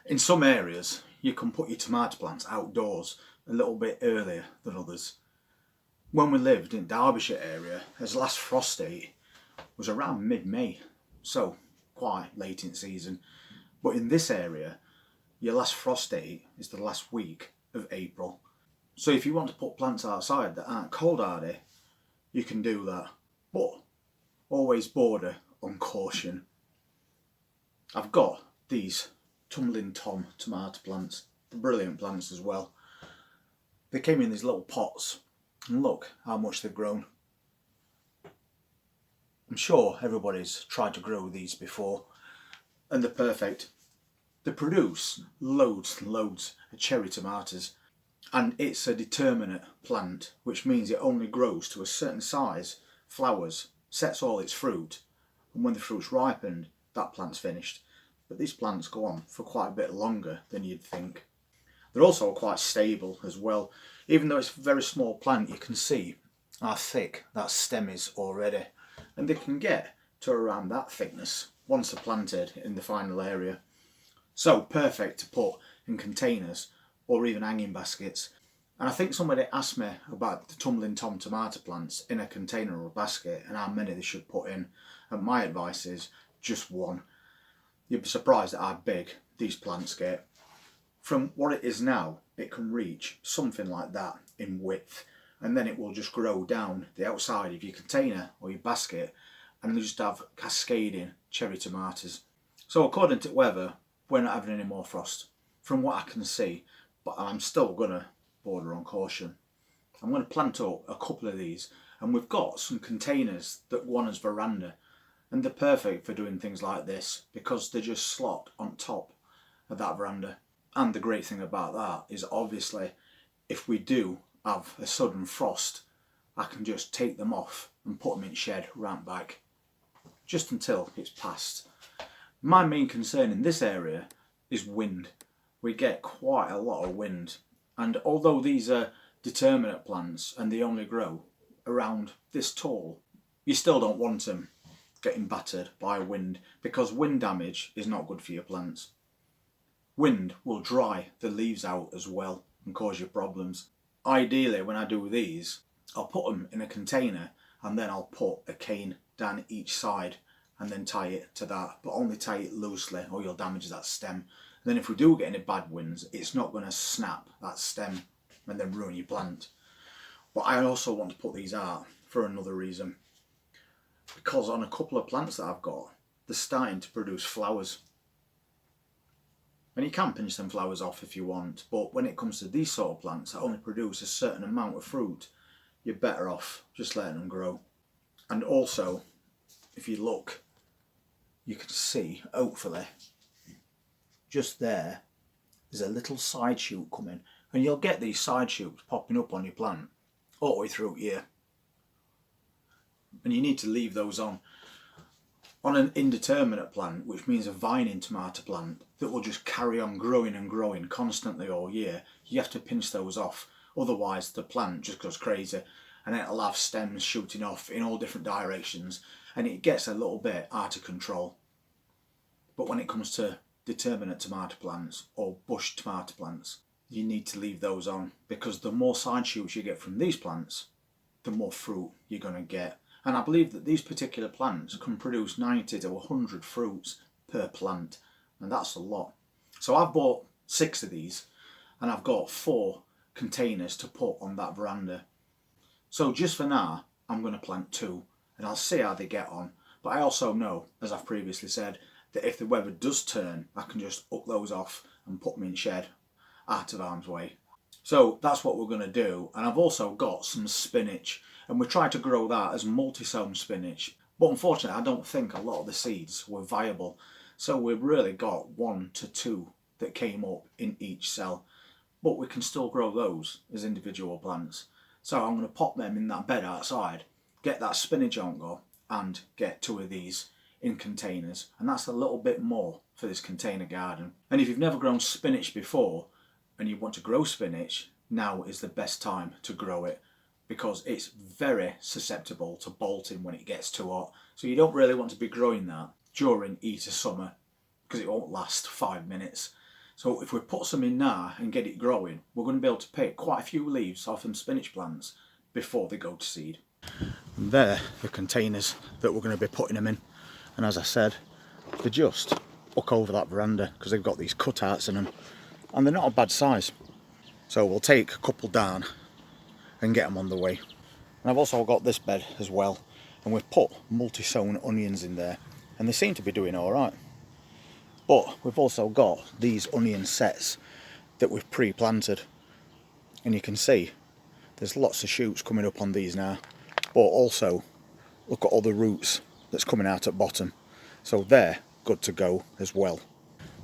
In some areas, you can put your tomato plants outdoors a little bit earlier than others. When we lived in Derbyshire area, his last frost date was around mid-May, so quite late in season. But in this area, your last frost date is the last week of April. So if you want to put plants outside that aren't cold hardy, you can do that. But always border on caution. I've got these Tumbling Tom tomato plants. They're brilliant plants as well. They came in these little pots, and look how much they've grown. I'm sure everybody's tried to grow these before, and they're perfect. They produce loads and loads of cherry tomatoes, and it's a determinate plant, which means it only grows to a certain size, flowers, sets all its fruit, and when the fruit's ripened, that plant's finished. But these plants go on for quite a bit longer than you'd think. They're also quite stable as well. Even though it's a very small plant, you can see how thick that stem is already. And they can get to around that thickness once they're planted in the final area. So perfect to put in containers or even hanging baskets. And I think somebody asked me about the Tumbling Tom tomato plants in a container or a basket and how many they should put in. And my advice is just one. You'd be surprised at how big these plants get. From what it is now, it can reach something like that in width, and then it will just grow down the outside of your container or your basket, and you just have cascading cherry tomatoes. So according to weather, we're not having any more frost, from what I can see, but I'm still going to border on caution. I'm going to plant up a couple of these, and we've got some containers that go on as veranda, and they're perfect for doing things like this because they just slot on top of that veranda. And the great thing about that is obviously if we do have a sudden frost, I can just take them off and put them in shed right back, just until it's passed. My main concern in this area is wind. We get quite a lot of wind, and although these are determinate plants and they only grow around this tall, you still don't want them getting battered by wind, because wind damage is not good for your plants. Wind will dry the leaves out as well and cause you problems. Ideally, when I do these, I'll put them in a container and then I'll put a cane down each side and then tie it to that, but only tie it loosely or you'll damage that stem. And then if we do get any bad winds, it's not going to snap that stem and then ruin your plant. But I also want to put these out for another reason. Because on a couple of plants that I've got, they're starting to produce flowers. And you can pinch them flowers off if you want, but when it comes to these sort of plants that only produce a certain amount of fruit, you're better off just letting them grow. And also, if you look, you can see, hopefully, just there, there's a little side shoot coming. And you'll get these side shoots popping up on your plant all the way through here. And you need to leave those on. On an indeterminate plant, which means a vining tomato plant that will just carry on growing and growing constantly all year, you have to pinch those off. Otherwise the plant just goes crazy and it'll have stems shooting off in all different directions and it gets a little bit out of control. But when it comes to determinate tomato plants or bush tomato plants, you need to leave those on, because the more side shoots you get from these plants, the more fruit you're going to get. And I believe that these particular plants can produce 90 to 100 fruits per plant, and that's a lot. So I've bought 6 of these, and I've got 4 containers to put on that veranda. So just for now, I'm going to plant 2, and I'll see how they get on. But I also know, as I've previously said, that if the weather does turn, I can just up those off and put them in shed, out of harm's way. So that's what we're going to do. And I've also got some spinach, and we tried to grow that as multi-sown spinach, but unfortunately I don't think a lot of the seeds were viable, so we've really got 1 to 2 that came up in each cell, but we can still grow those as individual plants. So I'm going to pop them in that bed outside, get that spinach on go, and get 2 of these in containers, and that's a little bit more for this container garden. And if you've never grown spinach before and you want to grow spinach, now is the best time to grow it, because it's very susceptible to bolting when it gets too hot. So you don't really want to be growing that during heat of summer, because it won't last 5 minutes. So if we put some in now and get it growing, we're going to be able to pick quite a few leaves off them spinach plants before they go to seed. And there are the containers that we're going to be putting them in. And as I said, they're just up over that veranda because they've got these cutouts in them. And they're not a bad size. So we'll take a couple down and get them on the way. And I've also got this bed as well. And we've put multi-sown onions in there. And they seem to be doing alright. But we've also got these onion sets that we've pre-planted. And you can see there's lots of shoots coming up on these now. But also, look at all the roots that's coming out at bottom. So they're good to go as well.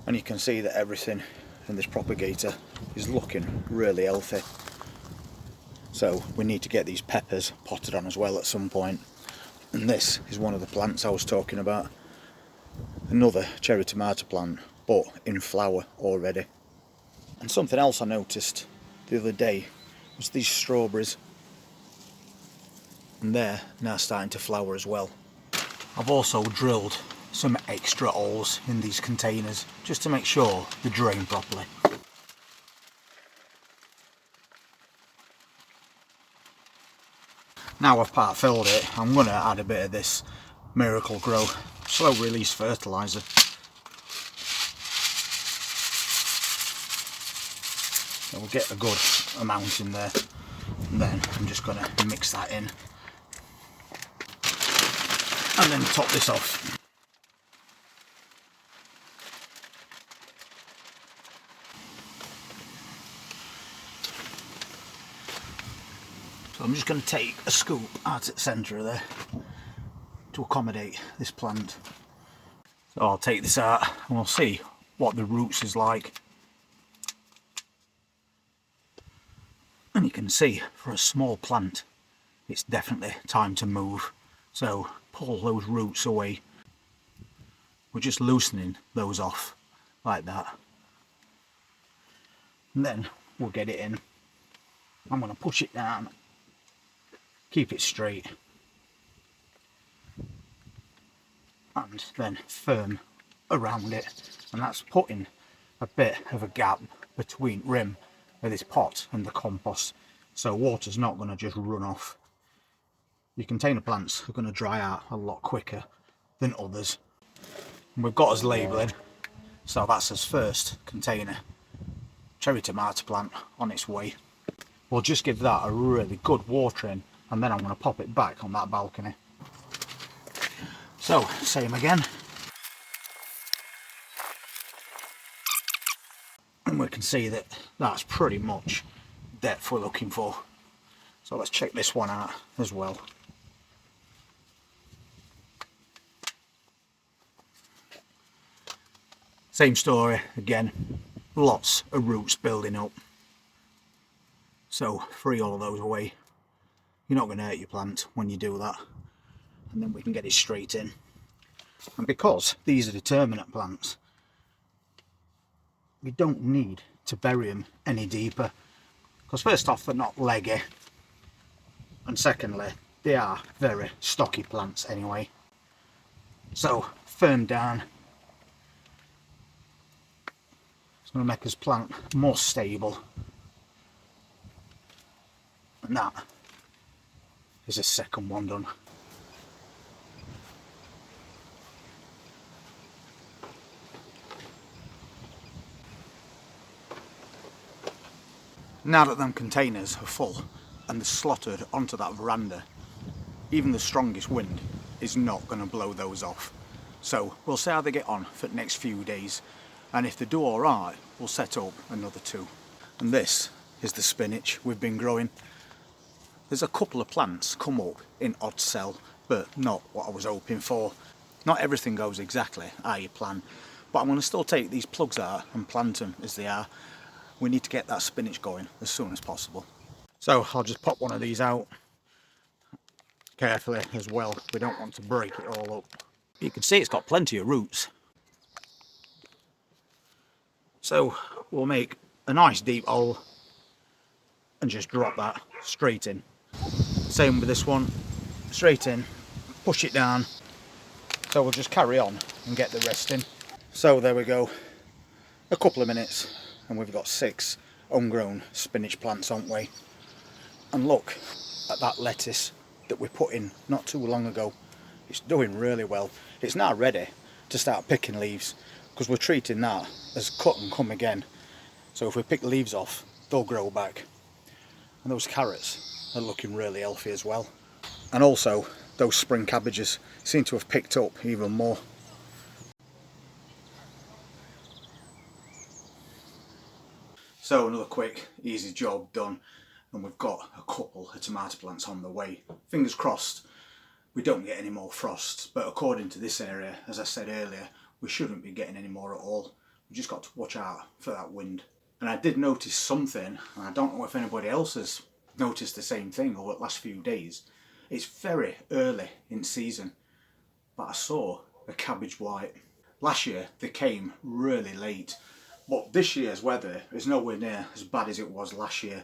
And you can see that everything in this propagator is looking really healthy. So we need to get these peppers potted on as well at some point. And this is one of the plants I was talking about. Another cherry tomato plant, but in flower already. And something else I noticed the other day was these strawberries. And they're now starting to flower as well. I've also drilled some extra holes in these containers just to make sure they drain properly. Now I've part filled it, I'm going to add a bit of this Miracle Grow slow release fertiliser. So we'll get a good amount in there, and then I'm just going to mix that in and then top this off. So I'm just going to take a scoop out at the centre of there to accommodate this plant. So I'll take this out and we'll see what the roots is like. And you can see for a small plant it's definitely time to move. So pull those roots away. We're just loosening those off like that. And then we'll get it in. I'm going to push it down, keep it straight, and then firm around it. And that's putting a bit of a gap between rim of this pot and the compost, so water's not going to just run off. Your container plants are going to dry out a lot quicker than others. And we've got us labelling, so that's his first container. Cherry tomato plant on its way. We'll just give that a really good watering, and then I'm going to pop it back on that balcony. So, same again. And we can see that that's pretty much depth we're looking for. So let's check this one out as well. Same story again, lots of roots building up. So free all of those away. You're not going to hurt your plant when you do that. And then we can get it straight in. And because these are determinate plants, we don't need to bury them any deeper. Because first off, they're not leggy. And secondly, they are very stocky plants anyway. So firm down. It's going to make this plant more stable. And that is a second one done. Now that them containers are full and they're slotted onto that veranda, even the strongest wind is not going to blow those off. So we'll see how they get on for the next few days, and if they do alright, we'll set up another two. And this is the spinach we've been growing. There's a couple of plants come up in odd cell, but not what I was hoping for. Not everything goes exactly how you plan, but I'm going to still take these plugs out and plant them as they are. We need to get that spinach going as soon as possible. So I'll just pop one of these out carefully as well. We don't want to break it all up. You can see it's got plenty of roots. So we'll make a nice deep hole and just drop that straight in. Same with this one, straight in, push it down. So we'll just carry on and get the rest in. So there we go. a couple of minutes and we've got 6 homegrown spinach plants on way. And look at that lettuce that we put in not too long ago. It's doing really well. It's now ready to start picking leaves, because we're treating that as cut and come again. So if we pick leaves off, they'll grow back. And those carrots are looking really healthy as well. And also those spring cabbages seem to have picked up even more. So another quick, easy job done, and we've got a couple of tomato plants on the way. Fingers crossed we don't get any more frosts, but according to this area, as I said earlier, we shouldn't be getting any more at all. We've just got to watch out for that wind. And I did notice something, and I don't know if anybody else has noticed the same thing over the last few days. It's very early in season, but I saw a cabbage white. Last year they came really late, but this year's weather is nowhere near as bad as it was last year.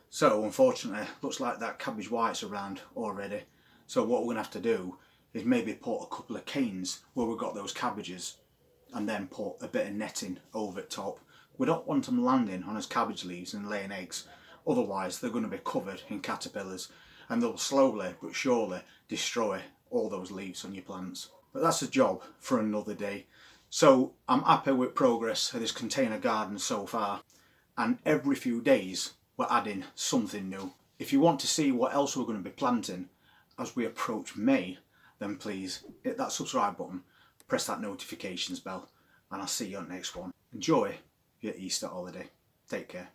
So unfortunately, looks like that cabbage white's around already. So what we're going to have to do is maybe put a couple of canes where we've got those cabbages, and then put a bit of netting over the top. We don't want them landing on us cabbage leaves and laying eggs, otherwise they're going to be covered in caterpillars and they'll slowly but surely destroy all those leaves on your plants. But that's a job for another day. So I'm happy with progress of this container garden so far, and every few days we're adding something new. If you want to see what else we're going to be planting as we approach May, then please hit that subscribe button, press that notifications bell, and I'll see you on the next one. Enjoy your Easter holiday. Take care.